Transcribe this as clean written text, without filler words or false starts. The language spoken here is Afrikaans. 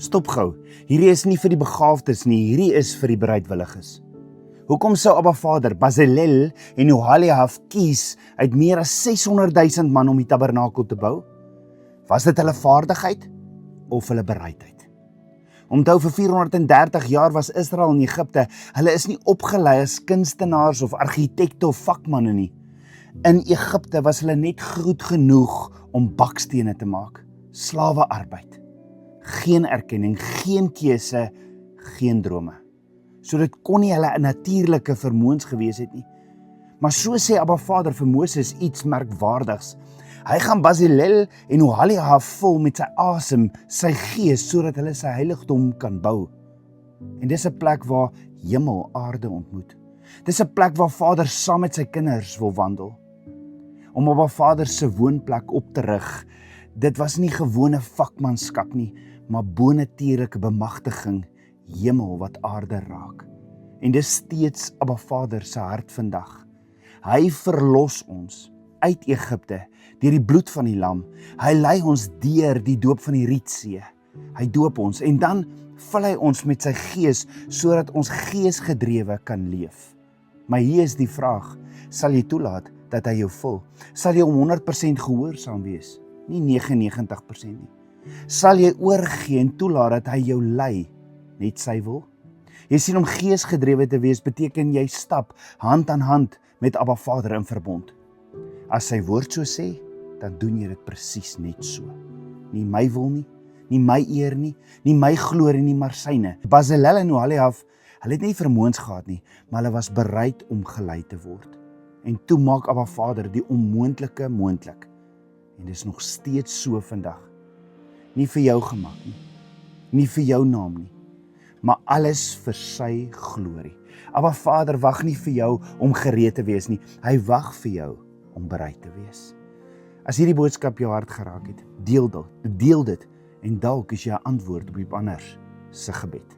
Stop gou, hierdie is nie vir die begaafdes nie, hierdie is vir die bereidwilliges. Hoekom sou Abba Vader, Bezalel en Oholiab kies uit meer as 600,000 man om die tabernakel te bou? Was dit hulle vaardigheid of hulle bereidheid? Onthou, vir 430 jaar was Israel in Egipte. Hulle is nie opgelei as kunstenaars of argitekte of vakmanne nie. In Egipte was hulle net goed genoeg om bakstene te maak. Slawearbeid. Geen erkenning, geen keuse, geen drome. So dit kon nie hulle 'n natuurlike vermoëns gewees het nie. Maar so sê Abba Vader vir Moses iets merkwaardigs. Hy gaan Bezalel en Oholiab vul met sy asem, sy gees, sodat hulle sy heiligdom kan bou. En dis 'n plek waar hemel aarde ontmoet. Dis 'n plek waar Vader saam met sy kinders wil wandel. Om Abba Vader se woonplek op te rig, dit was nie gewone vakmanskap nie, maar bonatuurlike bemagtiging, hemel wat aarde raak. En dis steeds Abba Vader se hart vandag. Hy verlos ons uit Egipte deur die bloed van die lam. Hy lei ons deur die doop van die Rietsee. Hy doop ons en dan vul hy ons met sy gees sodat ons geesgedrewe kan leef. Maar hier is die vraag, sal jy toelaat dat hy jou vul? Sal jy hom 100% gehoorsaam wees? Nie 99% nie. Sal jy oorgee en toelaat dat hy jou lei, net sy wil? Jy sien, om geesgedrewe te wees beteken jy stap hand aan hand met Abba Vader in verbond. As sy woord so sê, dan doen jy dit presies net so. Nie my wil nie, nie my eer nie, nie my glorie nie, maar syne. Bezalel en Oholiab, hulle het nie vermoëns gehad nie, maar hulle was bereid om gelei te word. En toe maak Abba Vader die onmoontlike moontlik. En dis nog steeds so vandag. Nie vir jou gemak nie, nie vir jou naam nie, maar alles vir sy glorie. Abba Vader wag nie vir jou om gereed te wees nie, hy wag vir jou om bereid te wees. As hierdie boodskap jou hart geraak het, deel dit en dalk is jy 'n antwoord op die ander se gebed.